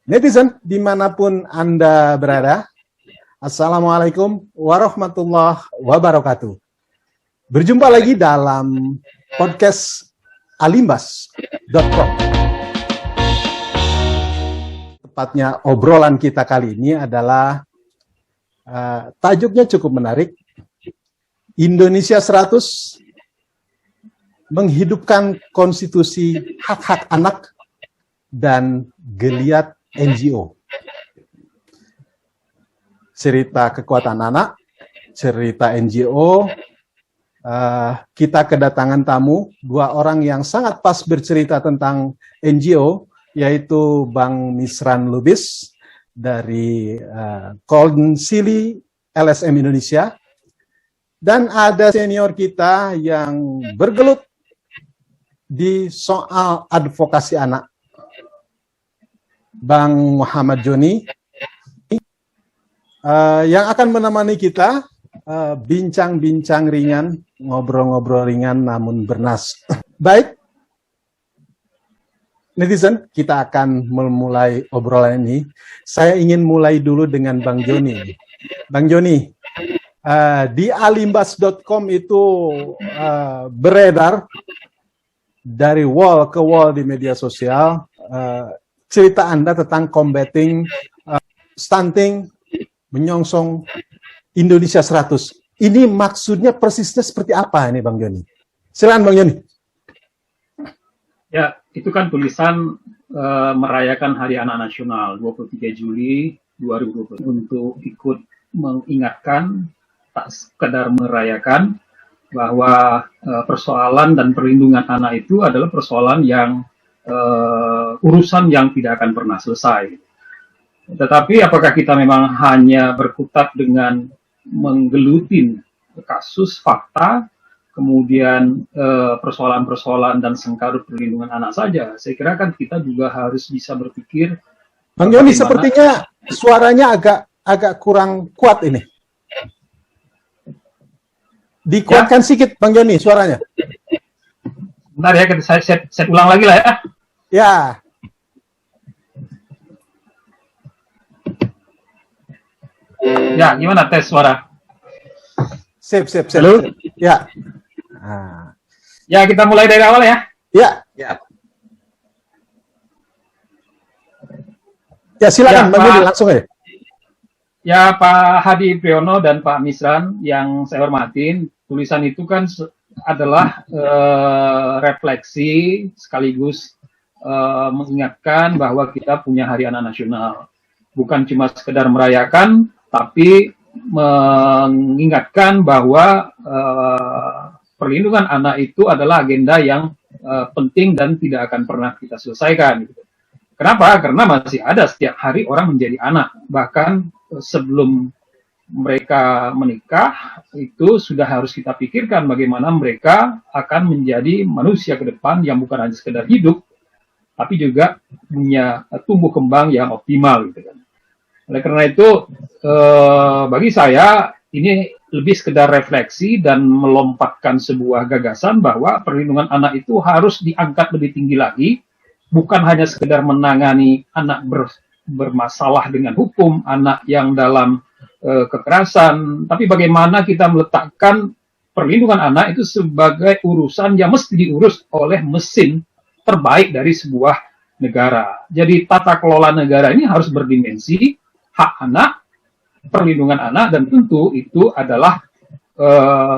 Netizen dimanapun Anda berada, Assalamualaikum warahmatullahi wabarakatuh. Berjumpa lagi dalam podcast alimbas.com. Tepatnya obrolan kita kali ini adalah tajuknya cukup menarik. Indonesia 100 menghidupkan konstitusi hak-hak anak dan geliat NGO. Cerita kekuatan anak, cerita NGO. Kita kedatangan tamu, dua orang yang sangat pas bercerita tentang NGO, yaitu Bang Misran Lubis dari Konsili LSM Indonesia, dan ada senior kita yang bergelut di soal advokasi anak, Bang Muhammad Joni, yang akan menemani kita bincang-bincang ringan, ngobrol-ngobrol ringan namun bernas. Baik, netizen, kita akan memulai obrolan ini. Saya ingin mulai dulu dengan Bang Joni. Bang Joni, di alimbas.com itu beredar dari wall ke wall di media sosial, cerita Anda tentang combating stunting, menyongsong Indonesia 100. Ini maksudnya persisnya seperti apa ini, Bang Joni? Silakan, Bang Joni. Ya, itu kan tulisan merayakan Hari Anak Nasional 23 Juli 2020 untuk ikut mengingatkan, tak sekedar merayakan, bahwa persoalan dan perlindungan anak itu adalah persoalan yang urusan yang tidak akan pernah selesai. Tetapi apakah kita memang hanya berkutat dengan menggelutin kasus fakta, kemudian persoalan-persoalan dan sengkarut perlindungan anak saja? Saya kira kan kita juga harus bisa berpikir. Bang Joni, sepertinya suaranya agak kurang kuat ini. Dikuatkan sedikit, Bang Joni, suaranya. Bentar ya, saya set ulang lagi lah ya. Ya. Ya, gimana tes suara? Sip. Halo? Ya. Ya, kita mulai dari awal ya. Ya. Ya, silakan, Bang Joni, langsung aja. Ya, Pak Hadi Priyono dan Pak Misran yang saya hormatin, tulisan itu kan adalah refleksi sekaligus mengingatkan bahwa kita punya Hari Anak Nasional. Bukan cuma sekedar merayakan, tapi mengingatkan bahwa perlindungan anak itu adalah agenda yang penting dan tidak akan pernah kita selesaikan. Kenapa? Karena masih ada setiap hari orang menjadi anak. Bahkan sebelum mereka menikah, itu sudah harus kita pikirkan bagaimana mereka akan menjadi manusia ke depan yang bukan hanya sekedar hidup, tapi juga punya tumbuh kembang yang optimal, gitu kan. Oleh karena itu, bagi saya ini lebih sekedar refleksi dan melompatkan sebuah gagasan bahwa perlindungan anak itu harus diangkat lebih tinggi lagi, bukan hanya sekedar menangani anak bermasalah dengan hukum, anak yang dalam kekerasan, tapi bagaimana kita meletakkan perlindungan anak itu sebagai urusan yang mesti diurus oleh mesin terbaik dari sebuah negara. Jadi tata kelola negara ini harus berdimensi hak anak, perlindungan anak, dan tentu itu adalah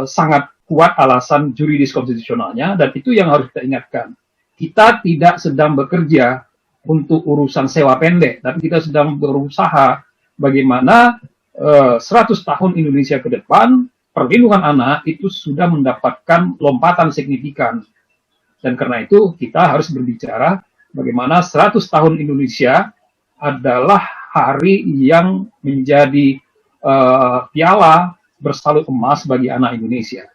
sangat kuat alasan juridis konstitusionalnya, dan itu yang harus kita ingatkan. Kita tidak sedang bekerja untuk urusan sewa pendek, tapi kita sedang berusaha bagaimana 100 tahun Indonesia ke depan, perlindungan anak itu sudah mendapatkan lompatan signifikan. Dan karena itu kita harus berbicara bagaimana 100 tahun Indonesia adalah hari yang menjadi piala bersalut emas bagi anak Indonesia.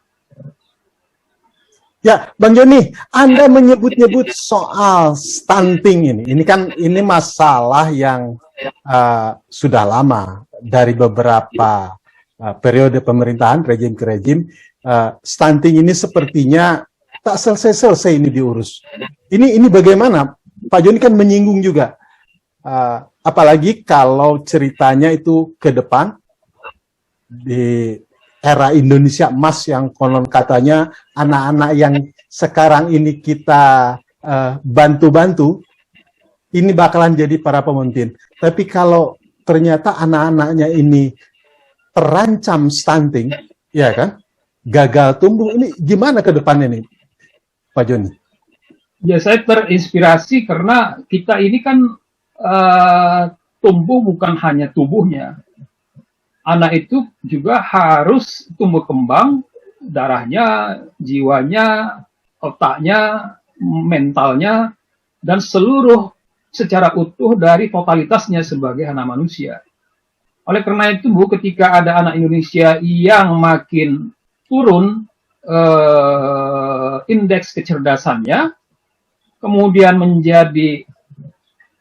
Ya, Bang Joni, Anda menyebut-nyebut soal stunting ini. Ini masalah yang sudah lama dari beberapa periode pemerintahan rejim ke rejim. Stunting ini sepertinya tak selesai ini diurus. Ini bagaimana? Pak Joni kan menyinggung juga apalagi kalau ceritanya itu ke depan di era Indonesia emas yang konon katanya anak-anak yang sekarang ini kita bantu-bantu, ini bakalan jadi para pemimpin. Tapi kalau ternyata anak-anaknya ini terancam stunting, ya kan, gagal tumbuh, ini gimana ke depannya nih, Pak Joni? Ya, saya terinspirasi karena kita ini kan tumbuh bukan hanya tubuhnya. Anak itu juga harus tumbuh kembang, darahnya, jiwanya, otaknya, mentalnya, dan seluruh secara utuh dari totalitasnya sebagai anak manusia. Oleh karena itu, Bu, ketika ada anak Indonesia yang makin turun indeks kecerdasannya, kemudian menjadi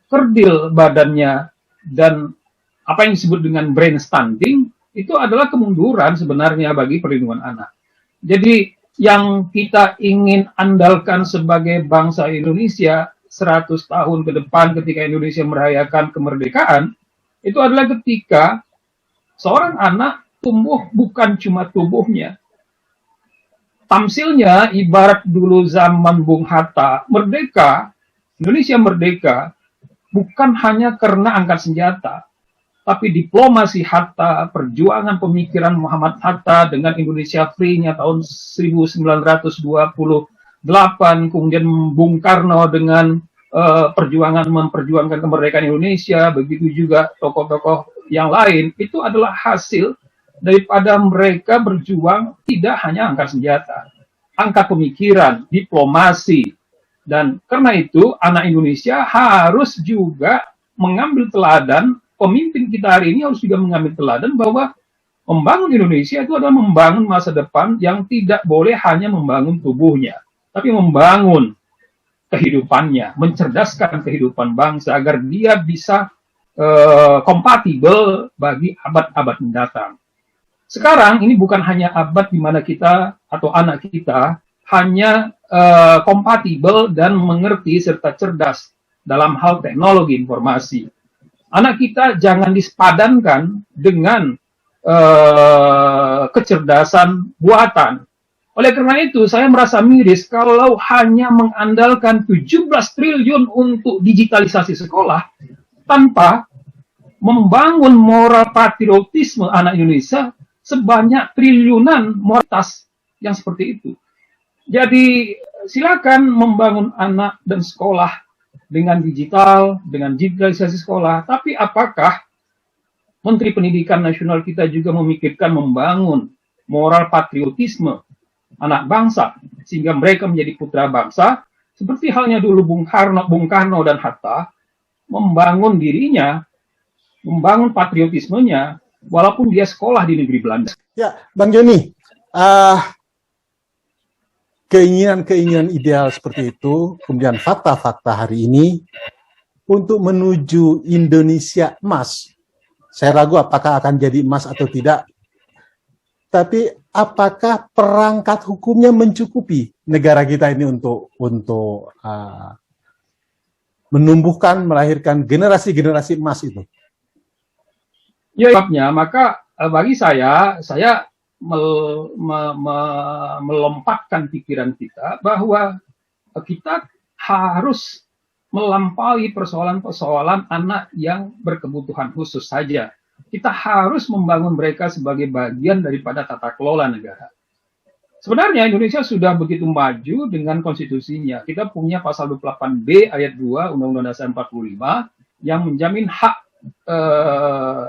kerdil badannya, dan apa yang disebut dengan brain stunting, itu adalah kemunduran sebenarnya bagi perlindungan anak. Jadi yang kita ingin andalkan sebagai bangsa Indonesia 100 tahun ke depan ketika Indonesia merayakan kemerdekaan, itu adalah ketika seorang anak tumbuh bukan cuma tubuhnya. Tamsilnya ibarat dulu zaman Bung Hatta, merdeka, Indonesia merdeka, bukan hanya karena angkat senjata, tapi diplomasi Hatta, perjuangan pemikiran Muhammad Hatta dengan Indonesia Free-nya tahun 1928, kemudian Bung Karno dengan perjuangan memperjuangkan kemerdekaan Indonesia, begitu juga tokoh-tokoh yang lain, itu adalah hasil daripada mereka berjuang tidak hanya angkat senjata, angkat pemikiran, diplomasi. Dan karena itu anak Indonesia harus juga mengambil teladan, pemimpin kita hari ini harus juga mengambil teladan bahwa membangun Indonesia itu adalah membangun masa depan yang tidak boleh hanya membangun tubuhnya, tapi membangun kehidupannya, mencerdaskan kehidupan bangsa agar dia bisa kompatibel bagi abad-abad mendatang. Sekarang ini bukan hanya abad di mana kita atau anak kita hanya kompatibel dan mengerti serta cerdas dalam hal teknologi informasi. Anak kita jangan disepadankan dengan kecerdasan buatan. Oleh karena itu, saya merasa miris kalau hanya mengandalkan 17 triliun untuk digitalisasi sekolah tanpa membangun moral patriotisme anak Indonesia sebanyak triliunan moralitas yang seperti itu. Jadi silakan membangun anak dan sekolah dengan digital, dengan digitalisasi sekolah, tapi apakah Menteri Pendidikan Nasional kita juga memikirkan membangun moral patriotisme anak bangsa, sehingga mereka menjadi putra bangsa, seperti halnya dulu Bung Karno dan Hatta, membangun dirinya, membangun patriotismenya, walaupun dia sekolah di negeri Belanda. Ya, Bang Joni, keinginan-keinginan ideal seperti itu, kemudian fakta-fakta hari ini, untuk menuju Indonesia emas, saya ragu apakah akan jadi emas atau tidak, tapi apakah perangkat hukumnya mencukupi negara kita ini untuk menumbuhkan, melahirkan generasi-generasi emas itu? Ya, sebabnya, maka bagi saya melompatkan pikiran kita bahwa kita harus melampaui persoalan-persoalan anak yang berkebutuhan khusus saja. Kita harus membangun mereka sebagai bagian daripada tata kelola negara. Sebenarnya Indonesia sudah begitu maju dengan konstitusinya. Kita punya pasal 28B ayat 2 Undang-Undang Dasar 45 yang menjamin hak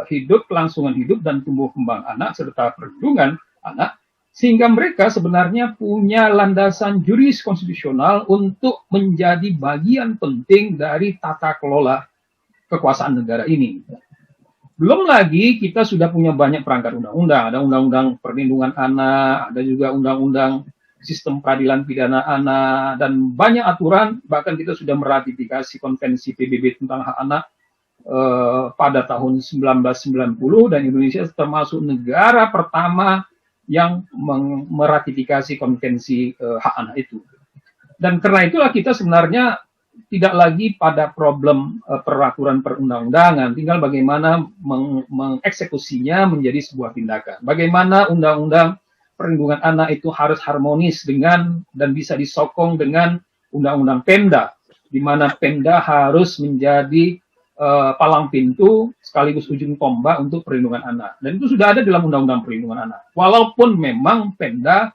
hidup, kelangsungan hidup dan tumbuh kembang anak serta perlindungan anak, sehingga mereka sebenarnya punya landasan juris konstitusional untuk menjadi bagian penting dari tata kelola kekuasaan negara ini. Belum lagi kita sudah punya banyak perangkat undang-undang, ada undang-undang perlindungan anak, ada juga undang-undang sistem peradilan pidana anak, dan banyak aturan, bahkan kita sudah meratifikasi konvensi PBB tentang hak anak pada tahun 1990, dan Indonesia termasuk negara pertama yang meratifikasi konvensi hak anak itu. Dan karena itulah kita sebenarnya tidak lagi pada problem peraturan perundang-undangan, tinggal bagaimana mengeksekusinya menjadi sebuah tindakan. Bagaimana undang-undang perlindungan anak itu harus harmonis dengan dan bisa disokong dengan undang-undang Pemda, di mana Pemda harus menjadi palang pintu sekaligus ujung tombak untuk perlindungan anak. Dan itu sudah ada dalam undang-undang perlindungan anak. Walaupun memang Pemda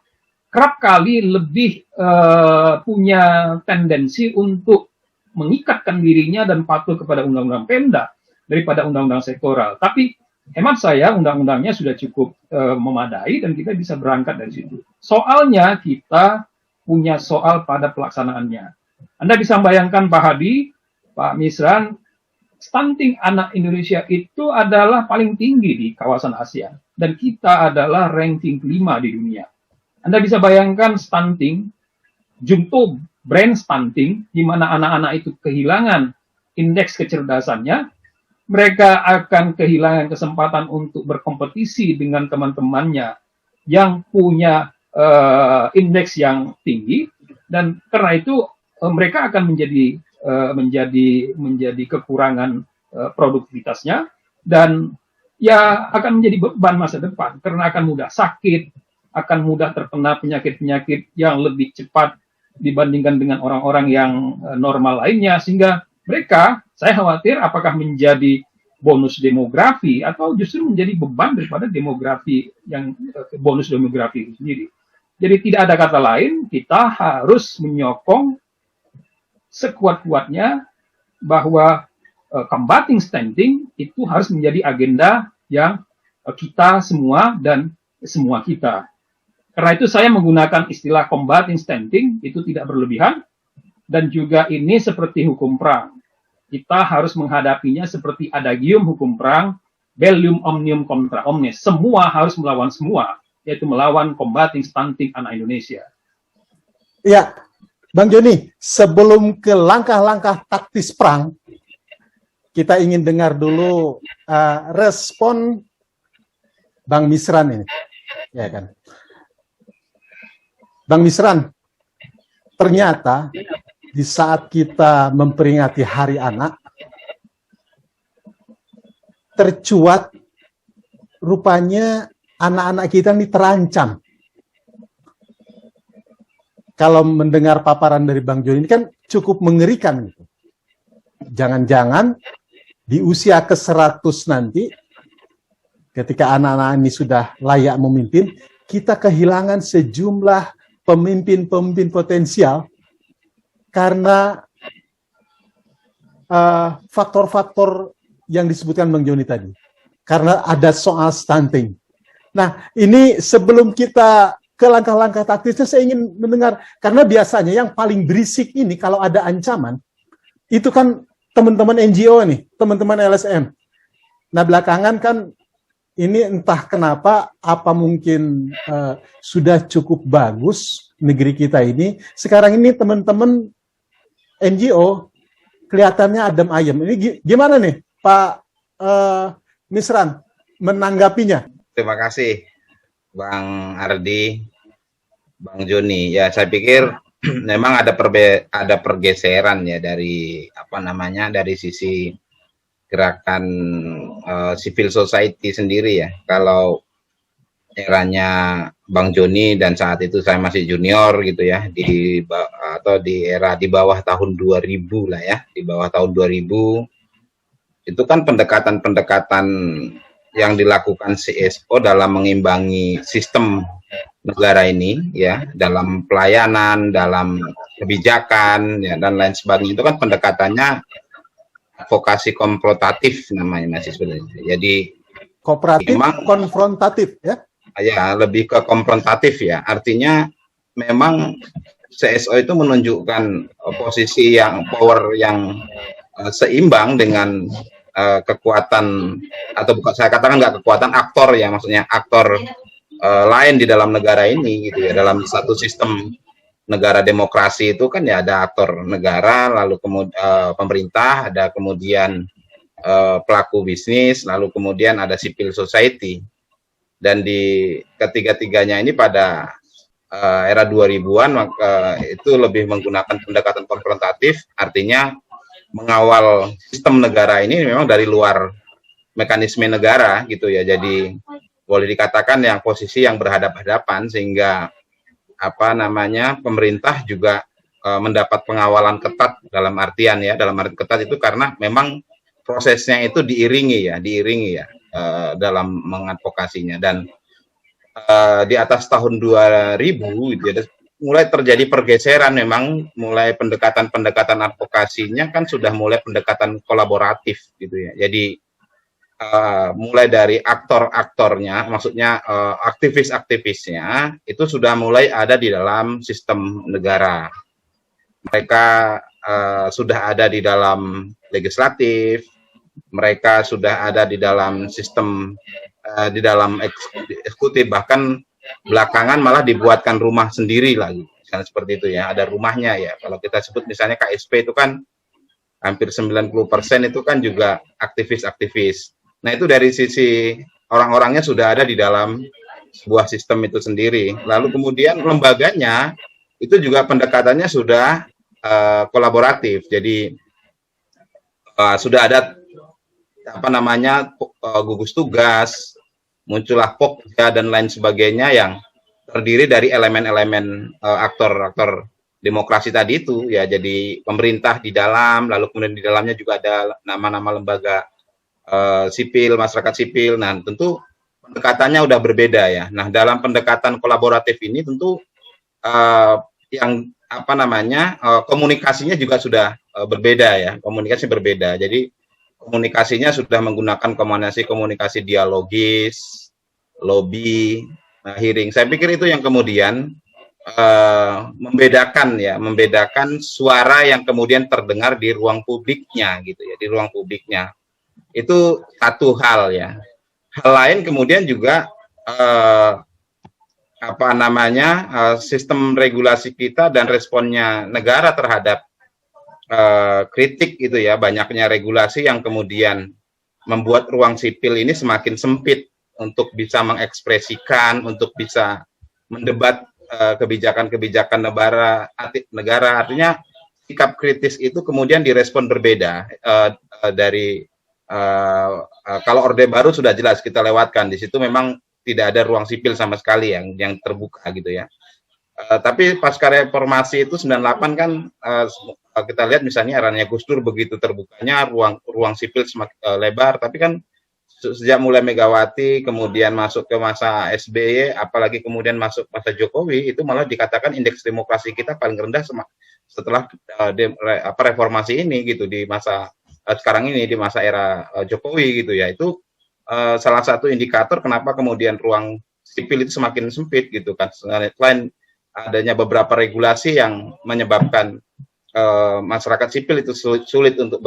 kerap kali lebih punya tendensi untuk mengikatkan dirinya dan patuh kepada undang-undang Pemda daripada undang-undang sektoral. Tapi hemat saya undang-undangnya sudah cukup memadai dan kita bisa berangkat dari situ. Soalnya kita punya soal pada pelaksanaannya. Anda bisa bayangkan Pak Hadi, Pak Misran, stunting anak Indonesia itu adalah paling tinggi di kawasan Asia. Dan kita adalah ranking kelima di dunia. Anda bisa bayangkan stunting, jungto brain stunting, di mana anak-anak itu kehilangan indeks kecerdasannya, mereka akan kehilangan kesempatan untuk berkompetisi dengan teman-temannya yang punya indeks yang tinggi, dan karena itu mereka akan menjadi kekurangan produktivitasnya, dan ya akan menjadi beban masa depan karena akan mudah sakit, akan mudah terkena penyakit-penyakit yang lebih cepat dibandingkan dengan orang-orang yang normal lainnya, sehingga mereka, saya khawatir apakah menjadi bonus demografi atau justru menjadi beban daripada demografi yang bonus demografi itu sendiri. Jadi tidak ada kata lain, kita harus menyokong sekuat-kuatnya bahwa combating stunting itu harus menjadi agenda yang kita semua dan semua kita. Karena itu saya menggunakan istilah combating stunting, itu tidak berlebihan, dan juga ini seperti hukum perang. Kita harus menghadapinya seperti adagium hukum perang, bellum omnium contra omnes. Semua harus melawan semua, yaitu melawan combating stunting anak Indonesia. Ya, Bang Joni, sebelum ke langkah-langkah taktis perang, kita ingin dengar dulu respon Bang Misran ini. Ya kan? Bang Misran, ternyata di saat kita memperingati Hari Anak, tercuat rupanya anak-anak kita ini terancam. Kalau mendengar paparan dari Bang Joni ini kan cukup mengerikan. Jangan-jangan di usia ke-100 nanti, ketika anak-anak ini sudah layak memimpin, kita kehilangan sejumlah pemimpin-pemimpin potensial karena faktor-faktor yang disebutkan Bang Joni tadi. Karena ada soal stunting. Nah, ini sebelum kita ke langkah-langkah taktisnya, saya ingin mendengar, karena biasanya yang paling berisik ini kalau ada ancaman, itu kan teman-teman NGO nih, teman-teman LSM. Nah, belakangan kan ini entah kenapa, apa mungkin sudah cukup bagus negeri kita ini. Sekarang ini teman-teman NGO kelihatannya adem ayem. Ini gimana nih Pak Misran menanggapinya? Terima kasih Bang Ardi, Bang Joni. Ya, saya pikir memang ada pergeseran ya dari dari sisi gerakan civil society sendiri ya. Kalau eranya Bang Joni dan saat itu saya masih junior gitu ya, di era di bawah tahun 2000 lah ya, di bawah tahun 2000 itu kan pendekatan-pendekatan yang dilakukan CSO dalam mengimbangi sistem negara ini ya, dalam pelayanan, dalam kebijakan ya, dan lain sebagainya, itu kan pendekatannya advokasi konfrontatif namanya masih sebenarnya. Jadi kooperatif memang konfrontatif ya. Ya, lebih ke konfrontatif ya. Artinya memang CSO itu menunjukkan posisi yang power yang seimbang dengan kekuatan, atau bukan saya katakan nggak kekuatan, aktor ya, maksudnya aktor lain di dalam negara ini gitu ya. Dalam satu sistem negara demokrasi itu kan ya ada aktor negara, lalu kemudian pemerintah, ada kemudian pelaku bisnis, lalu kemudian ada civil society. Dan di ketiga-tiganya ini pada era 2000-an, maka itu lebih menggunakan pendekatan konfrontatif, artinya mengawal sistem negara ini memang dari luar mekanisme negara gitu ya. Jadi boleh dikatakan yang posisi yang berhadapan-hadapan, sehingga apa namanya pemerintah juga mendapat pengawalan ketat, dalam arti ketat itu karena memang prosesnya itu diiringi ya dalam mengadvokasinya. Dan di atas tahun 2000 gitu ya, mulai terjadi pergeseran, memang mulai pendekatan advokasinya kan sudah mulai pendekatan kolaboratif gitu ya. Jadi mulai dari aktor-aktornya, maksudnya aktivis-aktivisnya itu sudah mulai ada di dalam sistem negara. Mereka sudah ada di dalam legislatif, mereka sudah ada di dalam sistem, di dalam eksekutif, bahkan belakangan malah dibuatkan rumah sendiri lagi, misalnya seperti itu ya, ada rumahnya ya. Kalau kita sebut misalnya KSP itu kan hampir 90% itu kan juga aktivis-aktivis. Nah itu dari sisi orang-orangnya sudah ada di dalam sebuah sistem itu sendiri. Lalu kemudian lembaganya itu juga pendekatannya sudah kolaboratif. Jadi sudah ada apa namanya gugus tugas, muncullah Pokja dan lain sebagainya yang terdiri dari elemen-elemen aktor-aktor demokrasi tadi itu ya. Jadi pemerintah di dalam, lalu kemudian di dalamnya juga ada nama-nama lembaga sipil, masyarakat sipil. Nah tentu pendekatannya udah berbeda ya. Nah dalam pendekatan kolaboratif ini tentu yang apa namanya komunikasinya juga sudah berbeda ya, komunikasi berbeda. Jadi komunikasinya sudah menggunakan komunikasi dialogis, lobby, hearing. Saya pikir itu yang kemudian membedakan suara yang kemudian terdengar di ruang publiknya gitu ya, di ruang publiknya. Itu satu hal ya. Hal lain kemudian juga sistem regulasi kita dan responnya negara terhadap kritik itu ya, banyaknya regulasi yang kemudian membuat ruang sipil ini semakin sempit untuk bisa mengekspresikan, untuk bisa mendebat kebijakan-kebijakan negara. Artinya sikap kritis itu kemudian direspon berbeda dari kalau Orde Baru sudah jelas kita lewatkan, di situ memang tidak ada ruang sipil sama sekali yang terbuka gitu ya. Tapi pasca reformasi itu 98 kan kita lihat misalnya eranya Gus Dur begitu terbukanya ruang sipil semakin lebar, tapi kan sejak mulai Megawati kemudian masuk ke masa SBY, apalagi kemudian masuk masa Jokowi, itu malah dikatakan indeks demokrasi kita paling rendah setelah reformasi ini gitu, di masa sekarang ini, di masa era Jokowi gitu ya. Itu salah satu indikator kenapa kemudian ruang sipil itu semakin sempit gitu kan. Selain adanya beberapa regulasi yang menyebabkan masyarakat sipil itu sulit untuk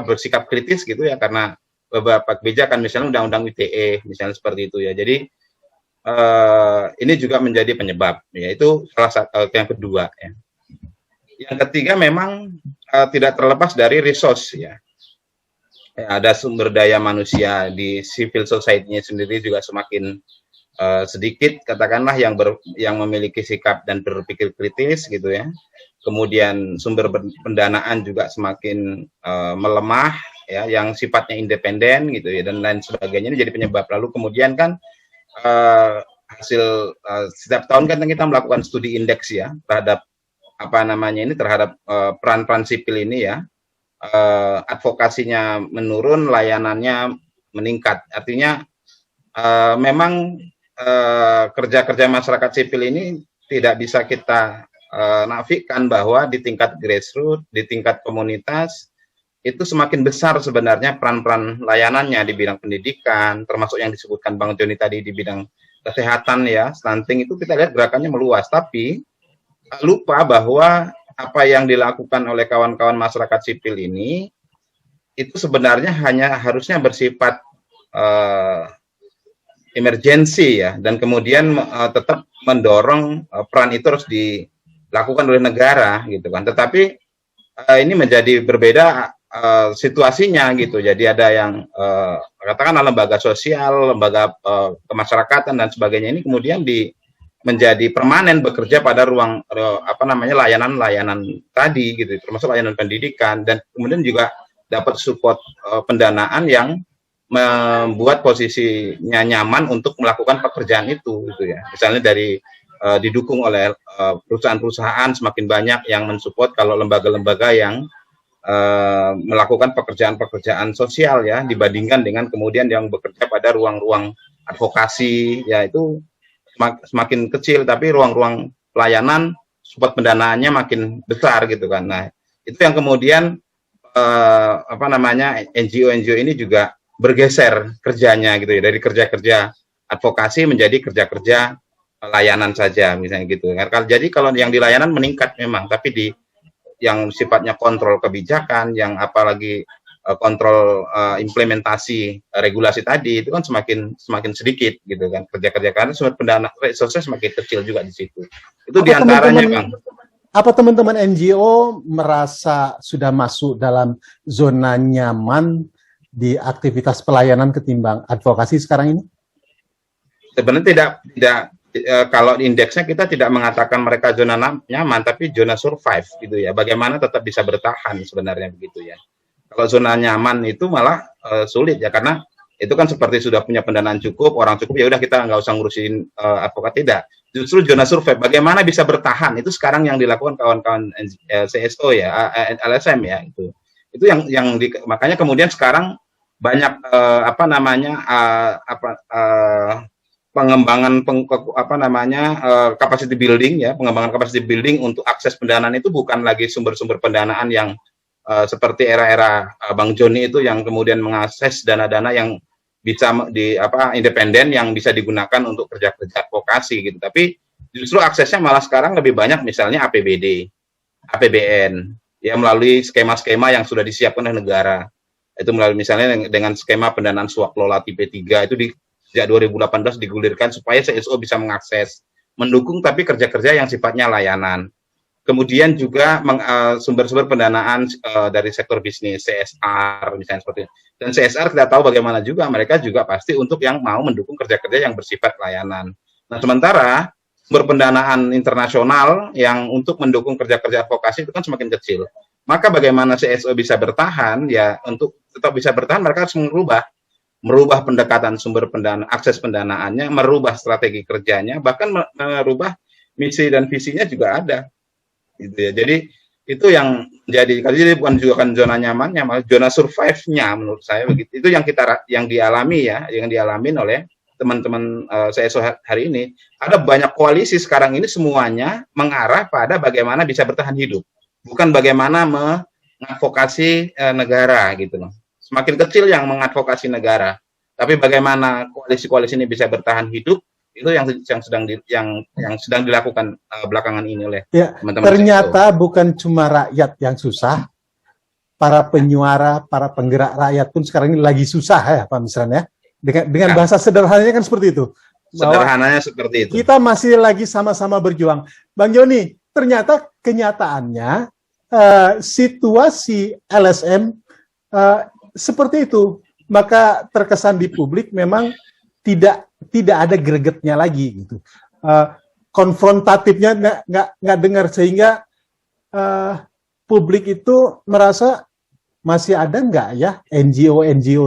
bersikap kritis gitu ya, karena beberapa kebijakan misalnya undang-undang ITE misalnya seperti itu ya. Jadi ini juga menjadi penyebab ya. Itu salah satu yang kedua ya. Yang ketiga memang tidak terlepas dari resource ya. Ada sumber daya manusia di civil society-nya sendiri juga semakin sedikit, katakanlah yang memiliki sikap dan berpikir kritis gitu ya. Kemudian sumber pendanaan juga semakin melemah ya, yang sifatnya independen gitu ya, dan lain sebagainya. Ini jadi penyebab. Lalu kemudian kan hasil setiap tahun kan kita melakukan studi indeks ya terhadap terhadap peran-peran sipil ini ya. Advokasinya menurun, layanannya meningkat. Artinya memang kerja-kerja masyarakat sipil ini tidak bisa kita nafikan bahwa di tingkat grassroots, di tingkat komunitas itu semakin besar sebenarnya peran-peran layanannya di bidang pendidikan, termasuk yang disebutkan Bang Joni tadi di bidang kesehatan ya, stunting, itu kita lihat gerakannya meluas. Tapi lupa bahwa apa yang dilakukan oleh kawan-kawan masyarakat sipil ini itu sebenarnya harusnya bersifat emergensi ya, dan kemudian tetap mendorong peran itu harus dilakukan oleh negara gitu kan. Tetapi ini menjadi berbeda situasinya gitu. Jadi ada yang katakanlah lembaga sosial, lembaga kemasyarakatan dan sebagainya ini kemudian menjadi permanen bekerja pada ruang apa namanya layanan-layanan tadi gitu, termasuk layanan pendidikan, dan kemudian juga dapat support pendanaan yang membuat posisinya nyaman untuk melakukan pekerjaan itu gitu ya. Misalnya dari didukung oleh perusahaan-perusahaan semakin banyak yang mensupport kalau lembaga-lembaga yang melakukan pekerjaan-pekerjaan sosial ya, dibandingkan dengan kemudian yang bekerja pada ruang-ruang advokasi ya, itu semakin kecil, tapi ruang-ruang pelayanan support pendanaannya makin besar gitu kan. Nah, itu yang kemudian apa namanya NGO ini juga bergeser kerjanya gitu ya, dari kerja-kerja advokasi menjadi kerja-kerja layanan saja misalnya gitu. Jadi kalau yang di layanan meningkat memang, tapi di yang sifatnya kontrol kebijakan, yang apalagi kontrol implementasi regulasi tadi itu kan semakin sedikit gitu kan kerja-kerja, karena sumber pendana resources semakin kecil juga di situ. Itu diantaranya Bang. Apa teman-teman NGO merasa sudah masuk dalam zona nyaman di aktivitas pelayanan ketimbang advokasi sekarang ini? Sebenarnya tidak kalau indeksnya kita tidak mengatakan mereka zona nyaman, tapi zona survive gitu ya. Bagaimana tetap bisa bertahan sebenarnya begitu ya. Kalau zona nyaman itu malah sulit ya, karena itu kan seperti sudah punya pendanaan cukup, orang cukup, ya udah kita nggak usah ngurusin advokat, tidak. Justru zona survive, bagaimana bisa bertahan, itu sekarang yang dilakukan kawan-kawan CSO ya, LSM ya, itu yang makanya kemudian sekarang banyak apa namanya pengembangan capacity building ya, pengembangan capacity building untuk akses pendanaan itu bukan lagi sumber-sumber pendanaan yang seperti era-era Bang Joni itu yang kemudian mengakses dana-dana yang bisa independen yang bisa digunakan untuk kerja-kerja advokasi gitu. Tapi justru aksesnya malah sekarang lebih banyak misalnya APBD, APBN ya, melalui skema-skema yang sudah disiapkan oleh negara. Itu melalui misalnya dengan skema pendanaan swaklola tipe 3 itu sejak 2018 digulirkan supaya CSO bisa mengakses, mendukung tapi kerja-kerja yang sifatnya layanan. Kemudian juga sumber-sumber pendanaan dari sektor bisnis, CSR misalnya seperti itu. Dan CSR kita tahu bagaimana juga mereka juga pasti untuk yang mau mendukung kerja-kerja yang bersifat layanan. Nah, sementara sumber pendanaan internasional yang untuk mendukung kerja-kerja advokasi itu kan semakin kecil. Maka bagaimana CSO bisa bertahan ya, untuk tetap bisa bertahan mereka harus merubah pendekatan sumber pendanaan, akses pendanaannya, merubah strategi kerjanya, bahkan merubah misi dan visinya juga ada. Gitu ya. Jadi itu yang jadi bukan juga kan zona nyamannya, malah zona survive-nya menurut saya begitu. Itu yang dialami ya, yang dialamin oleh teman-teman CSO hari ini. Ada banyak koalisi sekarang ini semuanya mengarah pada bagaimana bisa bertahan hidup, bukan bagaimana mengadvokasi negara gitu loh. Semakin kecil yang mengadvokasi negara, tapi bagaimana koalisi-koalisi ini bisa bertahan hidup, itu yang sedang dilakukan belakangan ini oleh teman-teman. Ternyata bukan cuma rakyat yang susah, para penyuara, para penggerak rakyat pun sekarang ini lagi susah ya Pak Misran ya. Dengan bahasa sederhananya kan seperti itu. Sederhananya seperti itu. Kita masih lagi sama-sama berjuang. Bang Joni, ternyata kenyataannya situasi LSM seperti itu. Maka terkesan di publik memang tidak ada gregetnya lagi gitu. Konfrontatifnya nggak dengar, sehingga publik itu merasa masih ada nggak ya NGO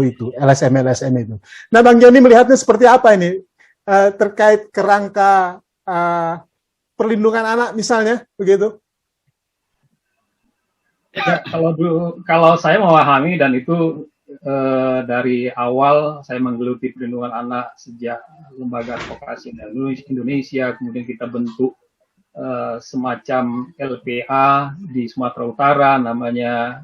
itu, LSM itu. Nah, Bang Joni melihatnya seperti apa ini terkait kerangka perlindungan anak misalnya begitu? Ya, kalau saya memahami, dan itu dari awal saya menggeluti perlindungan anak sejak lembaga advokasi Indonesia, kemudian kita bentuk semacam LPA di Sumatera Utara, namanya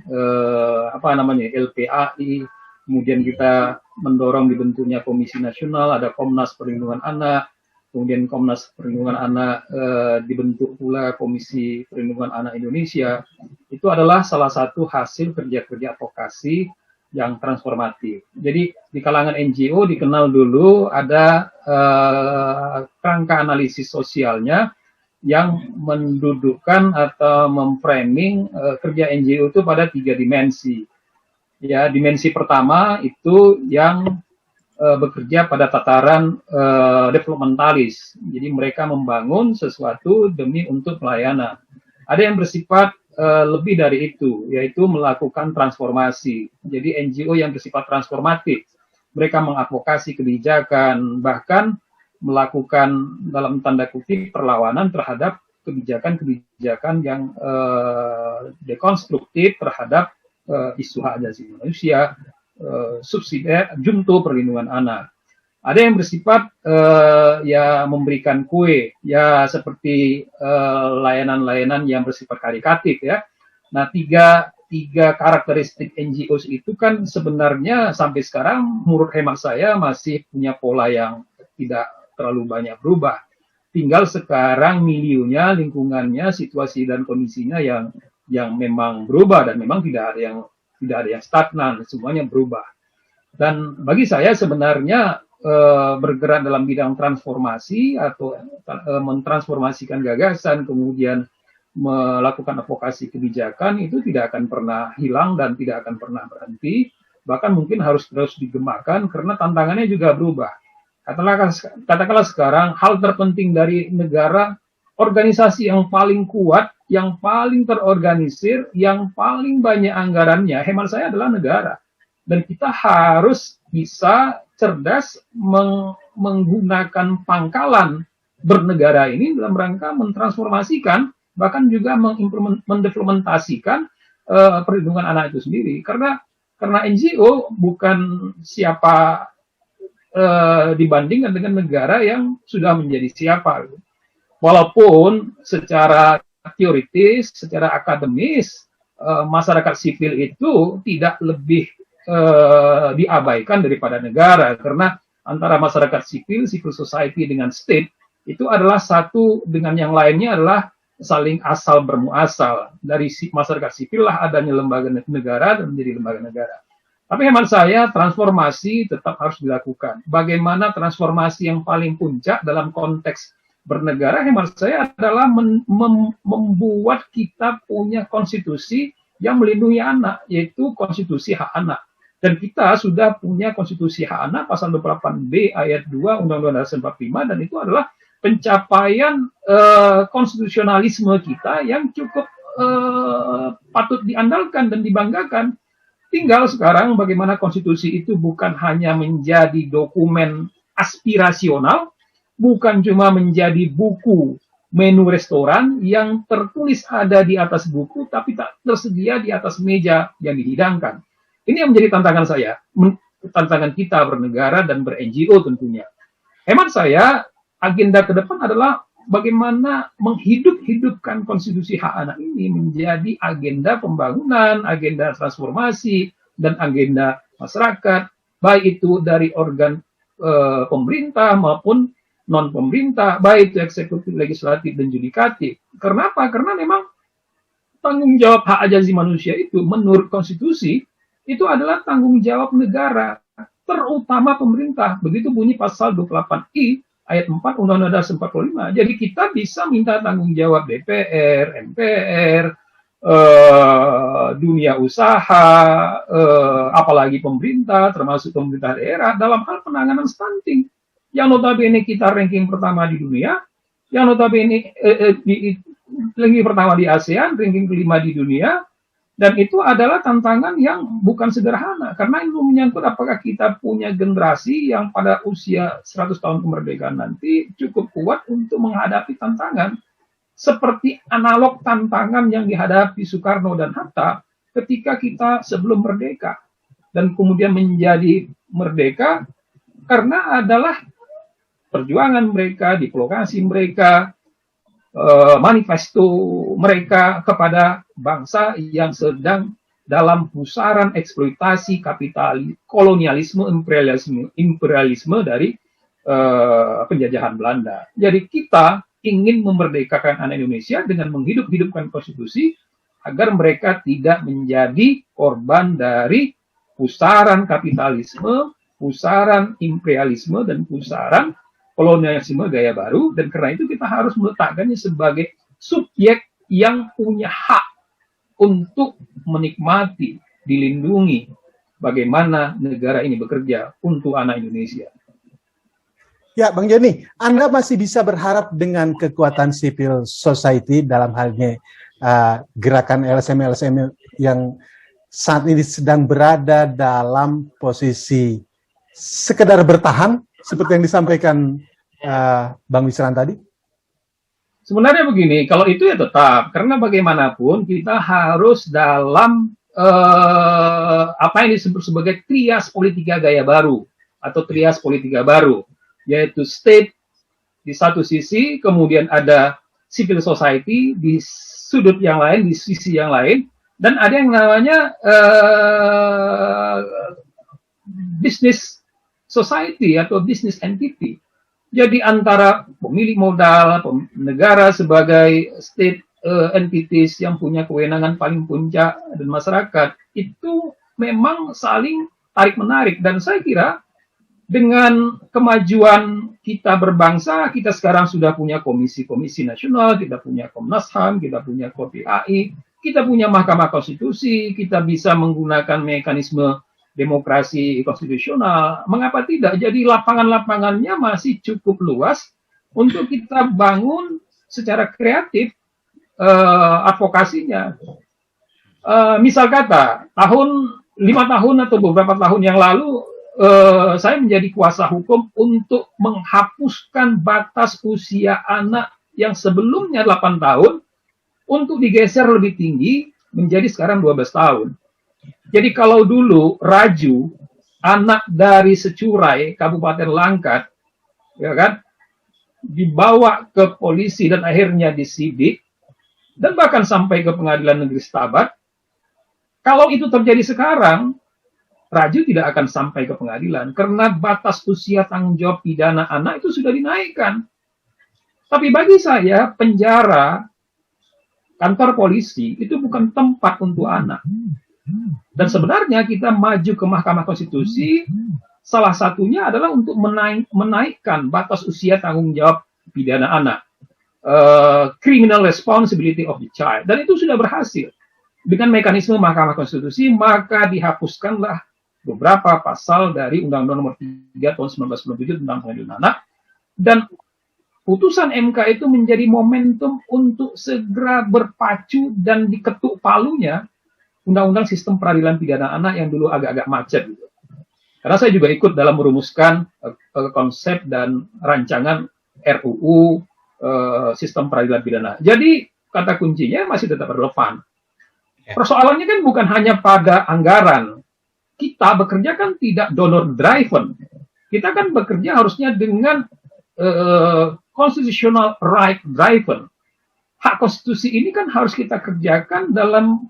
LPAI. Kemudian kita mendorong dibentuknya Komisi Nasional, ada Komnas Perlindungan Anak. Kemudian Komnas Perlindungan Anak dibentuk pula Komisi Perlindungan Anak Indonesia. Itu adalah salah satu hasil kerja-kerja advokasi yang transformatif. Jadi di kalangan NGO dikenal dulu ada kerangka analisis sosialnya yang mendudukkan atau memframing kerja NGO itu pada 3 dimensi. Ya, dimensi pertama itu yang bekerja pada tataran developmentalis. Jadi mereka membangun sesuatu demi untuk pelayanan. Ada yang bersifat lebih dari itu, yaitu melakukan transformasi. Jadi NGO yang bersifat transformatif. Mereka mengadvokasi kebijakan, bahkan melakukan dalam tanda kutip perlawanan terhadap kebijakan-kebijakan yang dekonstruktif terhadap isu hak asasi manusia, subsidiar, junto perlindungan anak. Ada yang bersifat ya memberikan kue, ya seperti layanan-layanan yang bersifat karitatif ya. Nah, tiga karakteristik NGOs itu kan sebenarnya sampai sekarang menurut hemat saya masih punya pola yang tidak terlalu banyak berubah. Tinggal sekarang milieunya, lingkungannya, situasi dan kondisinya yang memang berubah, dan memang tidak ada yang stagnan, semuanya berubah. Dan bagi saya sebenarnya bergerak dalam bidang transformasi atau mentransformasikan gagasan, kemudian melakukan advokasi kebijakan, itu tidak akan pernah hilang dan tidak akan pernah berhenti, bahkan mungkin harus terus digemakan karena tantangannya juga berubah. Katakanlah sekarang hal terpenting dari negara, organisasi yang paling kuat, yang paling terorganisir, yang paling banyak anggarannya, hemat saya adalah negara. Dan kita harus bisa cerdas menggunakan pangkalan bernegara ini dalam rangka mentransformasikan, bahkan juga mengimplementasikan perlindungan anak itu sendiri. Karena NGO bukan siapa dibandingkan dengan negara yang sudah menjadi siapa. Walaupun secara teoritis, secara akademis, masyarakat sipil itu tidak lebih diabaikan daripada negara, karena antara masyarakat sipil, civil society dengan state itu adalah satu dengan yang lainnya adalah saling asal bermuasal. Dari masyarakat sipil lah adanya lembaga negara dan menjadi lembaga negara. Tapi hemat saya transformasi tetap harus dilakukan. Bagaimana transformasi yang paling puncak dalam konteks bernegara, hemat saya adalah membuat kita punya konstitusi yang melindungi anak, yaitu konstitusi hak anak. Dan kita sudah punya konstitusi hak anak pasal 28B ayat 2 Undang-Undang Dasar 45, dan itu adalah pencapaian konstitusionalisme kita yang cukup patut diandalkan dan dibanggakan. Tinggal sekarang bagaimana konstitusi itu bukan hanya menjadi dokumen aspirasional, bukan cuma menjadi buku menu restoran yang tertulis ada di atas buku tapi tak tersedia di atas meja yang dihidangkan. Ini yang menjadi tantangan saya, tantangan kita bernegara dan ber-NGO tentunya. Hemat saya, agenda ke depan adalah bagaimana menghidup-hidupkan konstitusi hak anak ini menjadi agenda pembangunan, agenda transformasi, dan agenda masyarakat, baik itu dari organ pemerintah maupun non-pemerintah, baik itu eksekutif, legislatif, dan yudikatif. Kenapa? Karena memang tanggung jawab hak asasi manusia itu menurut konstitusi itu adalah tanggung jawab negara, terutama pemerintah. Begitu bunyi pasal 28I ayat 4 Undang-Undang Dasar 45. Jadi kita bisa minta tanggung jawab DPR, MPR, dunia usaha, apalagi pemerintah, termasuk pemerintah daerah, dalam hal penanganan stunting. Yang notabene kita ranking pertama di dunia, yang notabene ranking pertama di ASEAN, ranking kelima di dunia, dan itu adalah tantangan yang bukan sederhana, karena itu menyangkut apakah kita punya generasi yang pada usia 100 tahun kemerdekaan nanti cukup kuat untuk menghadapi tantangan seperti analog tantangan yang dihadapi Soekarno dan Hatta ketika kita sebelum merdeka, dan kemudian menjadi merdeka karena adalah perjuangan mereka, diplomasi mereka, manifesto mereka kepada bangsa yang sedang dalam pusaran eksploitasi kolonialisme, imperialisme dari penjajahan Belanda. Jadi kita ingin memerdekakan anak Indonesia dengan menghidup-hidupkan konstitusi agar mereka tidak menjadi korban dari pusaran kapitalisme, pusaran imperialisme, dan pusaran kolonialisme gaya baru. Dan karena itu kita harus meletakkannya sebagai subjek yang punya hak untuk menikmati, dilindungi, bagaimana negara ini bekerja untuk anak Indonesia. Ya, Bang Joni, Anda masih bisa berharap dengan kekuatan civil society dalam halnya gerakan LSM-LSM yang saat ini sedang berada dalam posisi sekedar bertahan, seperti yang disampaikan Bang Wisran tadi? Sebenarnya begini, kalau itu ya tetap, karena bagaimanapun kita harus dalam apa yang disebut sebagai trias politika gaya baru atau trias politika baru, yaitu state di satu sisi, kemudian ada civil society di sudut yang lain, di sisi yang lain, dan ada yang namanya business society atau business entity. Jadi antara pemilik modal, negara sebagai state entities yang punya kewenangan paling puncak dan masyarakat itu memang saling tarik-menarik. Dan saya kira dengan kemajuan kita berbangsa, kita sekarang sudah punya komisi-komisi nasional, kita punya Komnas HAM, kita punya KPAI, kita punya Mahkamah Konstitusi, kita bisa menggunakan mekanisme demokrasi konstitusional, mengapa tidak? Jadi lapangan-lapangannya masih cukup luas untuk kita bangun secara kreatif advokasinya. Misal kata, 5 tahun atau beberapa tahun yang lalu, saya menjadi kuasa hukum untuk menghapuskan batas usia anak yang sebelumnya 8 tahun untuk digeser lebih tinggi menjadi sekarang 12 tahun. Jadi kalau dulu Raju, anak dari Securai, Kabupaten Langkat, ya kan, dibawa ke polisi dan akhirnya disidik, dan bahkan sampai ke Pengadilan Negeri Stabat, kalau itu terjadi sekarang, Raju tidak akan sampai ke pengadilan, karena batas usia tanggung jawab pidana anak itu sudah dinaikkan. Tapi bagi saya, penjara, kantor polisi, itu bukan tempat untuk anak. Dan sebenarnya kita maju ke Mahkamah Konstitusi, salah satunya adalah untuk menaikkan batas usia tanggung jawab pidana anak. Criminal responsibility of the child. Dan itu sudah berhasil. Dengan mekanisme Mahkamah Konstitusi, maka dihapuskanlah beberapa pasal dari Undang-Undang Nomor 3 Tahun 1997 tentang Perlindungan Anak. Dan putusan MK itu menjadi momentum untuk segera berpacu dan diketuk palunya Undang-Undang Sistem Peradilan Pidana Anak yang dulu agak-agak macet. Gitu. Karena saya juga ikut dalam merumuskan konsep dan rancangan RUU Sistem Peradilan Pidana. Jadi kata kuncinya masih tetap relevan. Persoalannya kan bukan hanya pada anggaran. Kita bekerja kan tidak donor driven. Kita kan bekerja harusnya dengan constitutional right driven. Hak konstitusi ini kan harus kita kerjakan dalam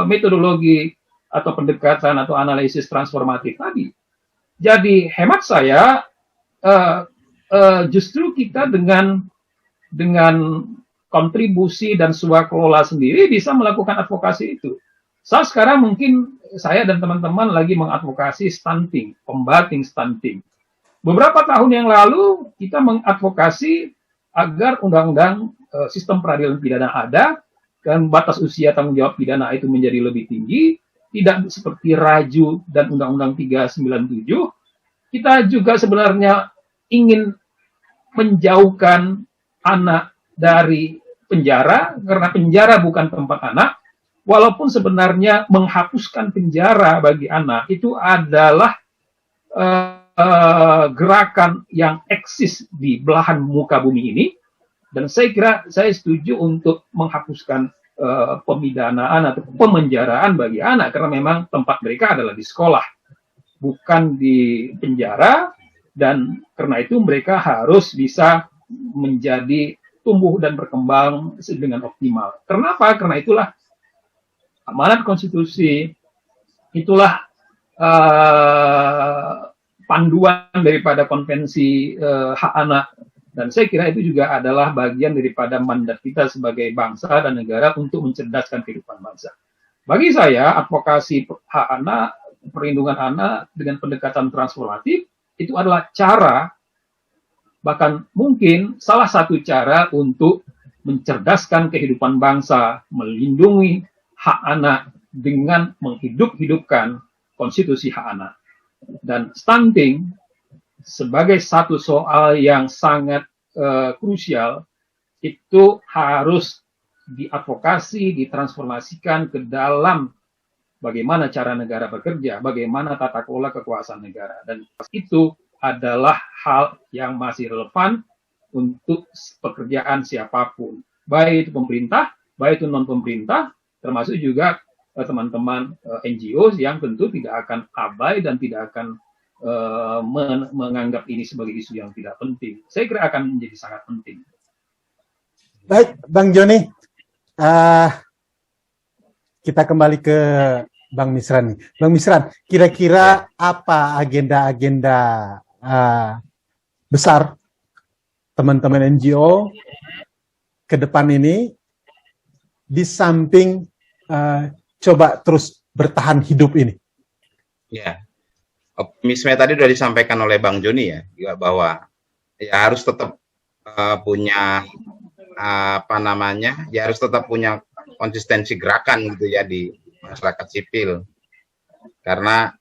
metodologi atau pendekatan atau analisis transformatif tadi. Jadi hemat saya justru kita dengan kontribusi dan swakelola sendiri bisa melakukan advokasi itu. Sekarang mungkin saya dan teman-teman lagi mengadvokasi stunting, combating stunting. Beberapa tahun yang lalu kita mengadvokasi agar undang-undang sistem peradilan pidana ada dan batas usia tanggung jawab pidana itu menjadi lebih tinggi, tidak seperti Raju dan Undang-Undang 397. Kita juga sebenarnya ingin menjauhkan anak dari penjara, karena penjara bukan tempat anak, walaupun sebenarnya menghapuskan penjara bagi anak itu adalah gerakan yang eksis di belahan muka bumi ini. Dan saya kira saya setuju untuk menghapuskan pemidanaan atau pemenjaraan bagi anak, karena memang tempat mereka adalah di sekolah, bukan di penjara, dan karena itu mereka harus bisa menjadi tumbuh dan berkembang dengan optimal. Kenapa? Karena itulah amanat konstitusi, itulah panduan daripada konvensi hak anak. Dan saya kira itu juga adalah bagian daripada mandat kita sebagai bangsa dan negara untuk mencerdaskan kehidupan bangsa. Bagi saya, advokasi hak anak, perlindungan anak dengan pendekatan transformatif, itu adalah cara, bahkan mungkin salah satu cara untuk mencerdaskan kehidupan bangsa, melindungi hak anak dengan menghidup-hidupkan konstitusi hak anak. Dan stunting sebagai satu soal yang sangat krusial itu harus diadvokasi, ditransformasikan ke dalam bagaimana cara negara bekerja, bagaimana tata kelola kekuasaan negara. Dan itu adalah hal yang masih relevan untuk pekerjaan siapapun. Baik itu pemerintah, baik itu non-pemerintah, termasuk juga teman-teman NGO yang tentu tidak akan abai dan tidak akan menganggap ini sebagai isu yang tidak penting. Saya kira akan menjadi sangat penting. Baik, Bang Joni, kita kembali ke Bang Misran. Bang Misran, kira-kira apa agenda-agenda besar teman-teman NGO ke depan ini, di samping coba terus bertahan hidup ini? Ya, optimisme tadi sudah disampaikan oleh Bang Joni ya, juga bahwa ya harus tetap punya ya harus tetap punya konsistensi gerakan gitu ya di masyarakat sipil, karena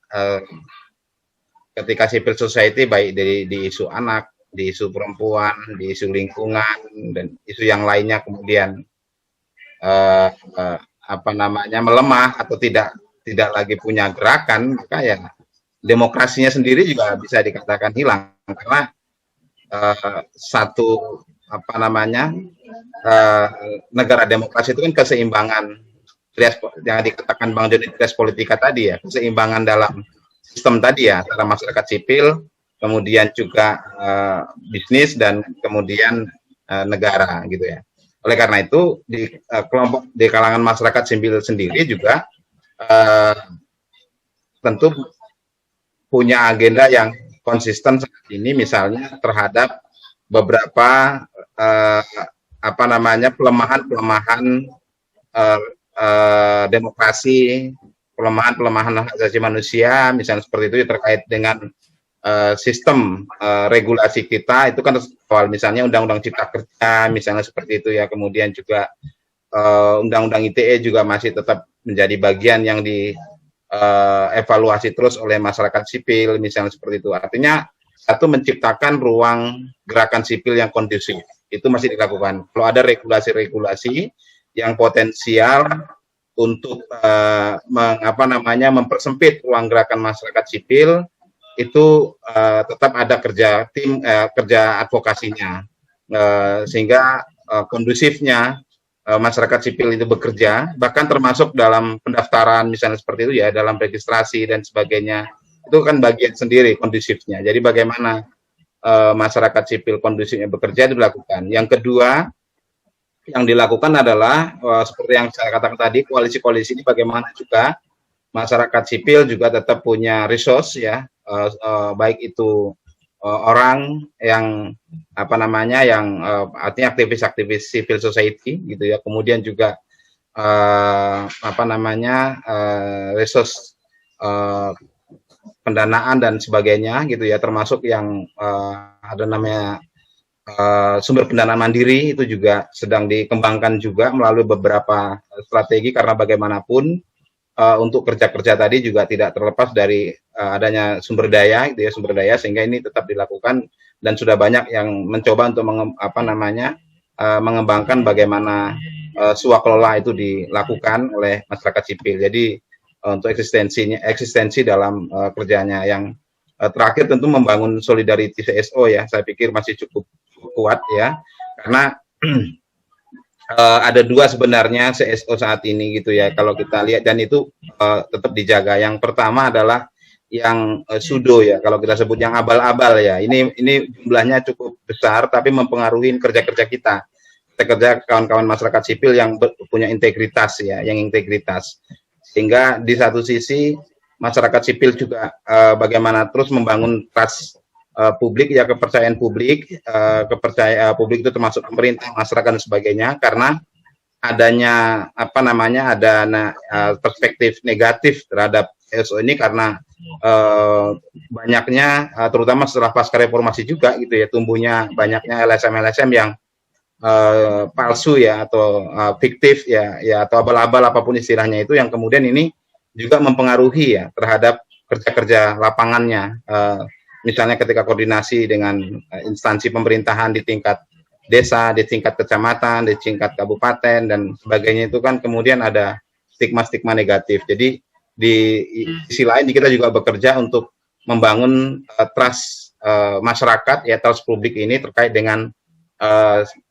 ketika civil society baik di isu anak, di isu perempuan, di isu lingkungan dan isu yang lainnya kemudian melemah atau tidak lagi punya gerakan, maka ya demokrasinya sendiri juga bisa dikatakan hilang, karena negara demokrasi itu kan keseimbangan, yang dikatakan Bang Joni res politika tadi ya, keseimbangan dalam sistem tadi ya, antara masyarakat sipil, kemudian juga bisnis dan kemudian negara gitu ya. Oleh karena itu di kalangan masyarakat sipil sendiri juga tentu punya agenda yang konsisten saat ini, misalnya terhadap beberapa pelemahan demokrasi, pelemahan hak asasi manusia, misalnya seperti itu terkait dengan sistem regulasi kita, itu kan soal misalnya Undang-Undang Cipta Kerja, misalnya seperti itu ya, kemudian juga Undang-Undang ITE juga masih tetap menjadi bagian yang dievaluasi terus oleh masyarakat sipil, misalnya seperti itu. Artinya satu, menciptakan ruang gerakan sipil yang kondusif, itu masih dilakukan. Kalau ada regulasi-regulasi yang potensial untuk mempersempit ruang gerakan masyarakat sipil, itu tetap ada kerja advokasinya, sehingga kondusifnya masyarakat sipil itu bekerja, bahkan termasuk dalam pendaftaran misalnya seperti itu ya, dalam registrasi dan sebagainya, itu kan bagian sendiri kondusifnya. Jadi bagaimana masyarakat sipil kondusifnya bekerja itu dilakukan. Yang kedua yang dilakukan adalah seperti yang saya katakan tadi, koalisi-koalisi ini bagaimana juga masyarakat sipil juga tetap punya resource ya, baik itu orang yang artinya aktivis-aktivis civil society gitu ya, kemudian juga resource pendanaan dan sebagainya gitu ya, termasuk yang ada namanya sumber pendanaan mandiri, itu juga sedang dikembangkan juga melalui beberapa strategi, karena bagaimanapun untuk kerja-kerja tadi juga tidak terlepas dari adanya sumber daya gitu ya, sumber daya, sehingga ini tetap dilakukan dan sudah banyak yang mencoba untuk mengembangkan bagaimana swakelola itu dilakukan oleh masyarakat sipil. Jadi untuk eksistensi dalam kerjanya. Yang terakhir tentu membangun solidarity CSO ya, saya pikir masih cukup kuat ya, karena ada dua sebenarnya CSO saat ini gitu ya, kalau kita lihat, dan itu tetap dijaga. Yang pertama adalah yang sudo ya, kalau kita sebut yang abal-abal ya, ini jumlahnya cukup besar tapi mempengaruhi kerja-kerja kita, kerja kawan-kawan masyarakat sipil yang punya integritas ya, sehingga di satu sisi masyarakat sipil juga bagaimana terus membangun trust publik ya, kepercayaan publik, publik itu termasuk pemerintah, masyarakat dan sebagainya, karena adanya perspektif negatif terhadap CSO ini, karena banyaknya terutama setelah pasca reformasi juga gitu ya, tumbuhnya banyaknya LSM yang palsu ya, atau fiktif ya atau abal-abal apapun istilahnya itu, yang kemudian ini juga mempengaruhi ya terhadap kerja-kerja lapangannya. Misalnya ketika koordinasi dengan instansi pemerintahan di tingkat desa, di tingkat kecamatan, di tingkat kabupaten dan sebagainya, itu kan kemudian ada stigma-stigma negatif. Jadi di sisi lain kita juga bekerja untuk membangun trust masyarakat, ya, trust publik ini terkait dengan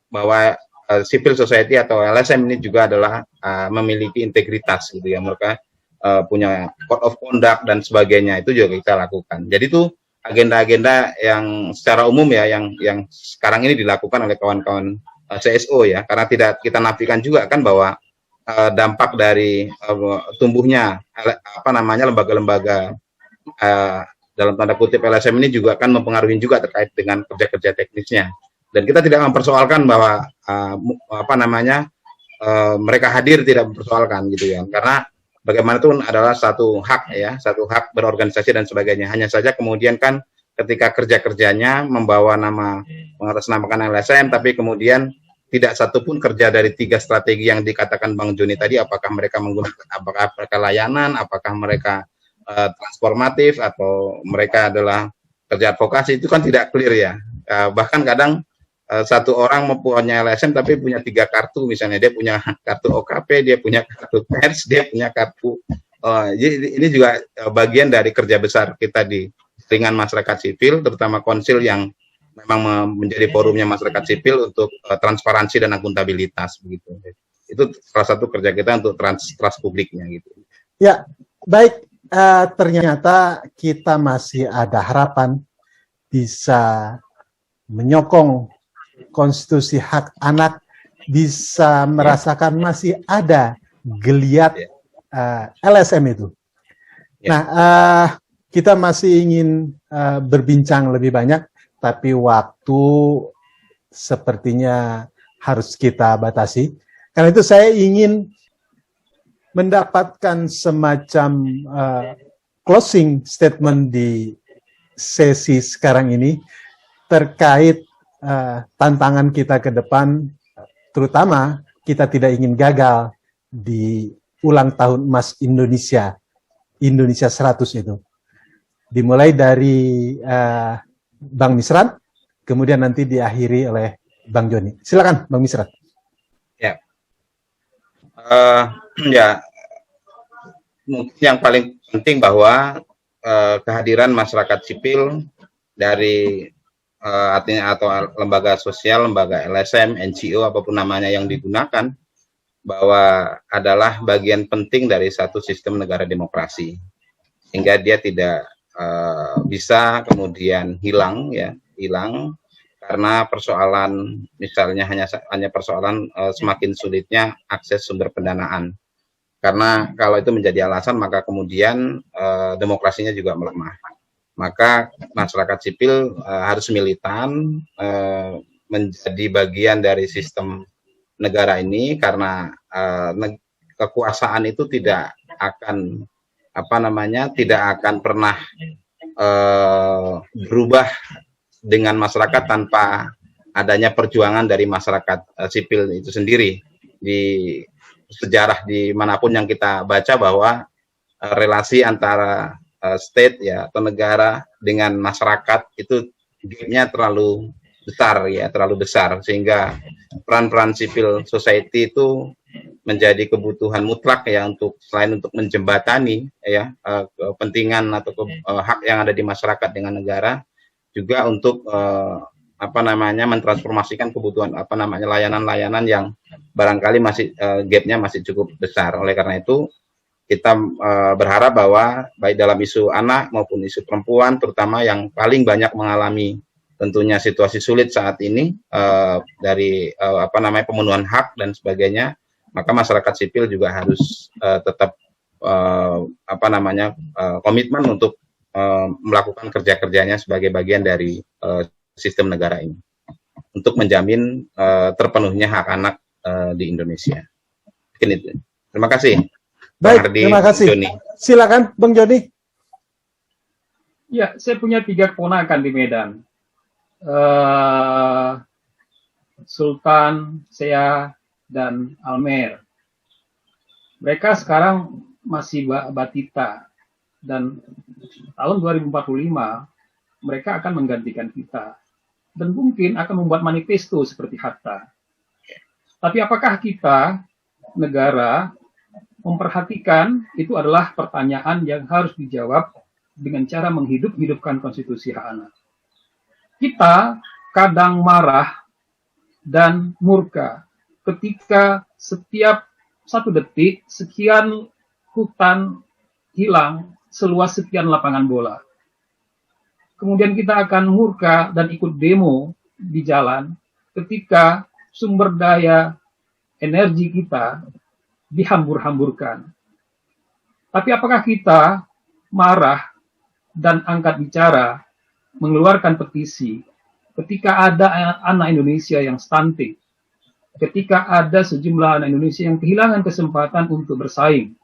bahwa civil society atau LSM ini juga adalah memiliki integritas gitu ya, mereka punya code of conduct dan sebagainya, itu juga kita lakukan. Jadi itu agenda-agenda yang secara umum ya, yang sekarang ini dilakukan oleh kawan-kawan CSO ya, karena tidak kita nafikan juga kan bahwa dampak dari tumbuhnya lembaga-lembaga dalam tanda kutip LSM ini juga kan mempengaruhi juga terkait dengan kerja-kerja teknisnya. Dan kita tidak mempersoalkan bahwa mereka hadir, tidak mempersoalkan gitu ya, karena bagaimanapun adalah satu hak ya, satu hak berorganisasi dan sebagainya. Hanya saja kemudian kan ketika kerja-kerjanya membawa nama, mengatasnamakan LSM, tapi kemudian tidak satupun kerja dari 3 strategi yang dikatakan Bang Joni tadi, apakah mereka menggunakan, apakah mereka layanan, apakah mereka transformatif, atau mereka adalah kerja advokasi, itu kan tidak clear ya. Bahkan kadang satu orang mempunyai LSM tapi punya 3 kartu, misalnya dia punya kartu OKP, dia punya kartu pers, dia punya kartu jadi ini juga bagian dari kerja besar kita di jaringan masyarakat sipil, terutama konsil yang memang menjadi forumnya masyarakat sipil untuk transparansi dan akuntabilitas begitu. Itu salah satu kerja kita untuk trust publiknya gitu. Ya, baik, ternyata kita masih ada harapan bisa menyokong konstitusi hak anak, bisa merasakan masih ada geliat LSM itu. Nah, kita masih ingin berbincang lebih banyak, tapi waktu sepertinya harus kita batasi. Karena itu saya ingin mendapatkan semacam closing statement di sesi sekarang ini terkait tantangan kita ke depan, terutama kita tidak ingin gagal di ulang tahun emas Indonesia 100 itu. Dimulai dari Bang Misran, kemudian nanti diakhiri oleh Bang Joni. Silakan Bang Misran. Ya, mungkin yang paling penting bahwa kehadiran masyarakat sipil dari artinya atau lembaga sosial, lembaga LSM, NGO, apapun namanya yang digunakan, bahwa adalah bagian penting dari satu sistem negara demokrasi, sehingga dia tidak bisa kemudian hilang karena persoalan, misalnya hanya persoalan semakin sulitnya akses sumber pendanaan. Karena kalau itu menjadi alasan, maka kemudian demokrasinya juga melemah. Maka masyarakat sipil harus militan, menjadi bagian dari sistem negara ini, karena kekuasaan itu tidak akan tidak akan pernah berubah dengan masyarakat tanpa adanya perjuangan dari masyarakat sipil itu sendiri. Di sejarah dimanapun yang kita baca bahwa relasi antara state ya atau negara dengan masyarakat itu gap-nya terlalu besar sehingga peran-peran civil society itu menjadi kebutuhan mutlak ya, untuk selain untuk menjembatani ya kepentingan atau hak yang ada di masyarakat dengan negara, juga untuk mentransformasikan kebutuhan layanan-layanan yang barangkali masih gap-nya masih cukup besar. Oleh karena itu kita berharap bahwa baik dalam isu anak maupun isu perempuan, terutama yang paling banyak mengalami tentunya situasi sulit saat ini dari pemenuhan hak dan sebagainya, maka masyarakat sipil juga harus tetap komitmen untuk melakukan kerja-kerjanya sebagai bagian dari sistem negara ini untuk menjamin terpenuhnya hak anak di Indonesia. Mungkin itu. Terima kasih. Baik, terima kasih. Joni. Silakan, Bang Joni. Ya, saya punya 3 keponakan di Medan. Sultan, Sea, dan Almer. Mereka sekarang masih batita. Dan tahun 2045 mereka akan menggantikan kita dan mungkin akan membuat manifesto seperti Hatta. Tapi apakah kita, negara, memperhatikan? Itu adalah pertanyaan yang harus dijawab dengan cara menghidupkan konstitusi hak anak. Kita kadang marah dan murka ketika setiap 1 detik sekian hutan hilang seluas sekian lapangan bola. Kemudian kita akan murka dan ikut demo di jalan ketika sumber daya energi kita dihambur-hamburkan. Tapi apakah kita marah dan angkat bicara, mengeluarkan petisi ketika ada anak Indonesia yang stunting, ketika ada sejumlah anak Indonesia yang kehilangan kesempatan untuk bersaing,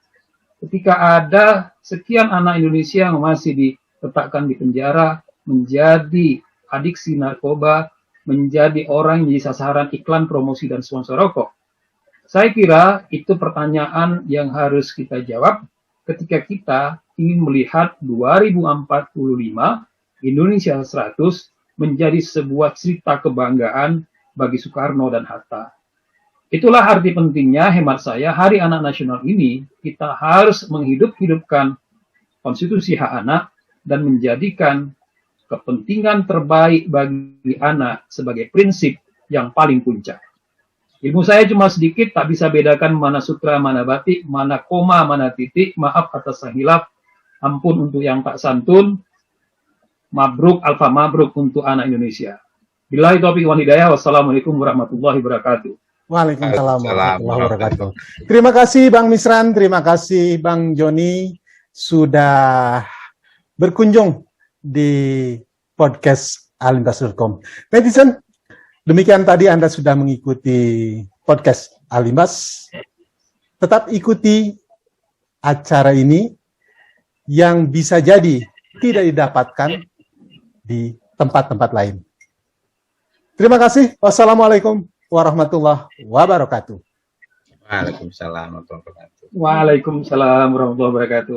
ketika ada sekian anak Indonesia yang masih diletakkan di penjara, menjadi adiksi narkoba, menjadi orang yang jadi sasaran iklan, promosi, dan sponsor rokok. Saya kira itu pertanyaan yang harus kita jawab ketika kita ingin melihat 2045 Indonesia 100 menjadi sebuah cerita kebanggaan bagi Soekarno dan Hatta. Itulah arti pentingnya hemat saya Hari Anak Nasional ini. Kita harus menghidupkan konstitusi hak anak dan menjadikan kepentingan terbaik bagi anak sebagai prinsip yang paling puncak. Ilmu saya cuma sedikit, tak bisa bedakan mana sutra, mana batik, mana koma, mana titik. Maaf atas yang hilaf, ampun untuk yang tak santun. Mabruk, alfa mabruk untuk anak Indonesia. Billahi taufiq wal hidayah. Wassalamualaikum warahmatullahi wabarakatuh. Waalaikumsalam warahmatullahi wabarakatuh. Terima kasih Bang Misran, terima kasih Bang Joni sudah berkunjung di podcast alimbas.com. Netizen, demikian tadi Anda sudah mengikuti podcast Alimbas. Tetap ikuti acara ini yang bisa jadi tidak didapatkan di tempat-tempat lain. Terima kasih. Wassalamualaikum warahmatullahi wabarakatuh. Waalaikumsalam warahmatullahi wabarakatuh. Waalaikumsalam warahmatullahi wabarakatuh.